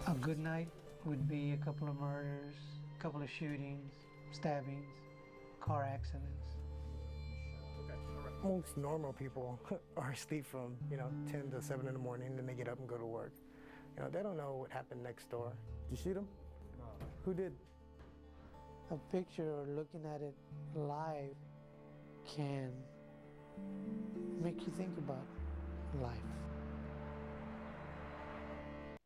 A good night would be a couple of murders, a couple of shootings, stabbings, car accidents. Most normal people are asleep from, 10 to 7 in the morning, then they get up and go to work. They don't know what happened next door. Did you shoot him? No. Who did? A picture or looking at it live can make you think about life.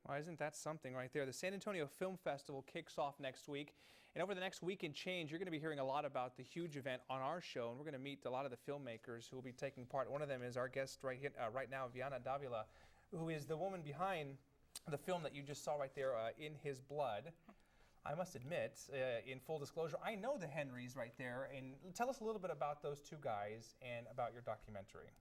Well, isn't that something right there? The San Antonio Film Festival kicks off next week. And over the next week and change, you're going to be hearing a lot about the huge event on our show. And we're going to meet a lot of the filmmakers who will be taking part. One of them is our guest right here, right now, Vianna Davila, who is the woman behind the film that you just saw right there, In His Blood. I must admit, in full disclosure, I know the Henrys right there. And tell us a little bit about those two guys and about your documentary.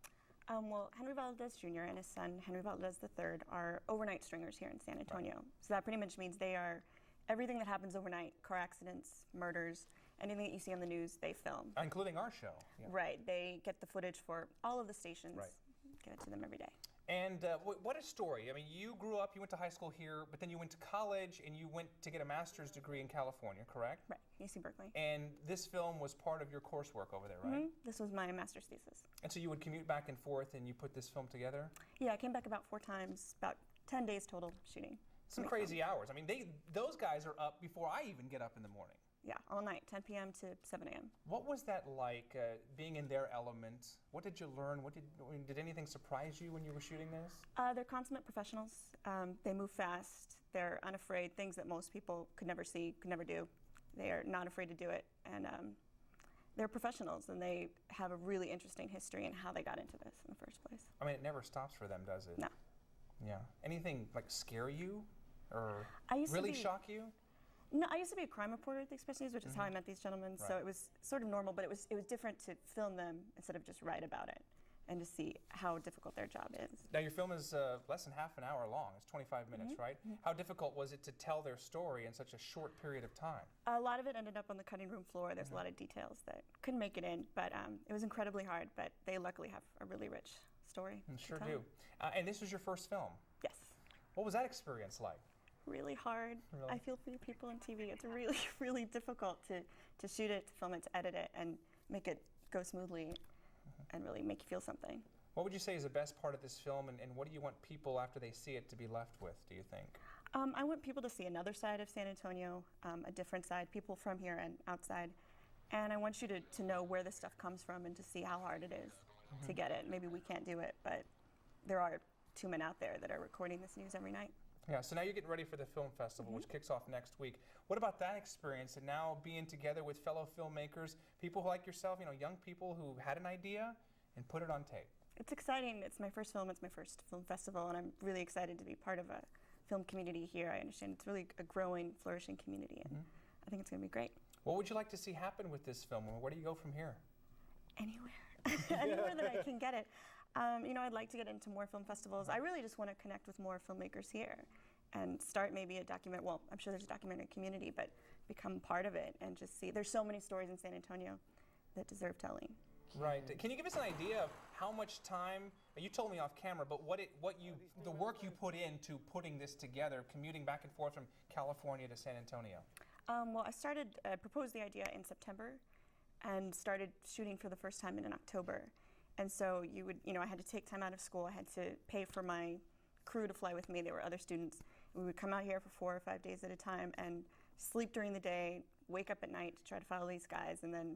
Well, Henry Valdez Jr. and his son, Henry Valdez III, are overnight stringers here in San Antonio. Right. So that pretty much means they are everything that happens overnight, car accidents, murders, anything that you see on the news, they film. Including our show. Yeah. Right. They get the footage for all of the stations, right. Get it to them every day. And what a story. I mean, you grew up, you went to high school here, but then you went to college and you went to get a master's degree in California, correct? Right, UC Berkeley. And this film was part of your coursework over there, right? Mm-hmm. This was my master's thesis. And so you would commute back and forth and you put this film together? Yeah, I came back about 4 times, about 10 days total shooting. Some crazy hours. I mean, those guys are up before I even get up in the morning. Yeah, all night, 10 p.m. to 7 a.m. What was that like, being in their element? What did you learn? Did anything surprise you when you were shooting this? They're consummate professionals. They move fast. They're unafraid, things that most people could never see, could never do. They are not afraid to do it. And they're professionals, and they have a really interesting history in how they got into this in the first place. I mean, it never stops for them, does it? No. Yeah. Anything like scare you or really shock you? No, I used to be a crime reporter at the Express News, which is how I met these gentlemen. Right. So it was sort of normal, but it was different to film them instead of just write about it and to see how difficult their job is. Now your film is less than half an hour long. It's 25 minutes, right? How difficult was it to tell their story in such a short period of time? A lot of it ended up on the cutting room floor. There's a lot of details that couldn't make it in, but it was incredibly hard. But they luckily have a really rich story. Sure do. And this was your first film? Yes. What was that experience like? Really hard. Really? I feel for the people on TV. It's really, really difficult to shoot it, to film it, to edit it, and make it go smoothly and really make you feel something. What would you say is the best part of this film, and what do you want people, after they see it, to be left with, do you think? I want people to see another side of San Antonio, a different side, people from here and outside. And I want you to know where this stuff comes from and to see how hard it is to get it. Maybe we can't do it, but there are 2 men out there that are recording this news every night. Yeah, so now you're getting ready for the film festival, which kicks off next week. What about that experience and now being together with fellow filmmakers, people like yourself, young people who had an idea and put it on tape? It's exciting. It's my first film. It's my first film festival, and I'm really excited to be part of a film community here. I understand it's really a growing, flourishing community, and I think it's going to be great. What would you like to see happen with this film? Where do you go from here? Anywhere. Anywhere that I can get it. I'd like to get into more film festivals. I really just want to connect with more filmmakers here and start maybe a well, I'm sure there's a documentary community, but become part of it and just see. There's so many stories in San Antonio that deserve telling. Right. Can you give us an idea of how much time, you told me off camera, but the work you put into putting this together, commuting back and forth from California to San Antonio? Well, I proposed the idea in September and started shooting for the first time in October. And so I had to take time out of school. I had to pay for my crew to fly with me. There were other students. We would come out here for 4 or 5 days at a time and sleep during the day, wake up at night to try to follow these guys, and then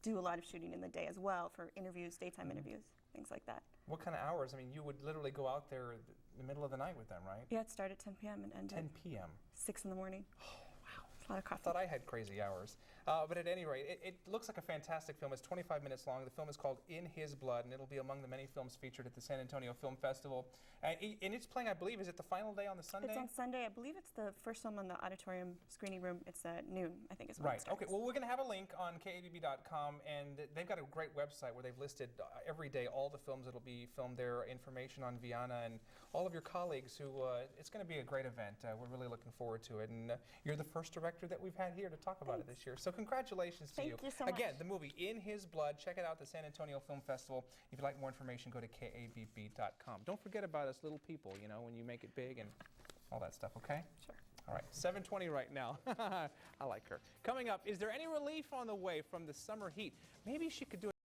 do a lot of shooting in the day as well for interviews, daytime interviews, things like that. What kind of hours? I mean, you would literally go out there in the middle of the night with them, right? Yeah, it started at 10 p.m. and ended 10 p.m. 6 in the morning. Oh, wow. A lot of coffee. I thought I had crazy hours. But at any rate, it looks like a fantastic film. It's 25 minutes long. The film is called In His Blood, and it'll be among the many films featured at the San Antonio Film Festival. And it's playing, I believe, is it the final day on the Sunday? It's on Sunday. I believe it's the first film in the auditorium screening room. It's at noon, I think is when it starts. Okay. Well, we're going to have a link on KABB.com, and they've got a great website where they've listed every day all the films that'll be filmed there, information on Vianna and all of your colleagues who, it's going to be a great event. We're really looking forward to it. And you're the first director that we've had here to talk about it this year. So congratulations to you. Thank you so much. Again, the movie In His Blood. Check it out at the San Antonio Film Festival. If you'd like more information, go to KABB.com. Don't forget about us little people, when you make it big and all that stuff, okay? Sure. All right, 7:20 right now. I like her. Coming up, is there any relief on the way from the summer heat? Maybe she could do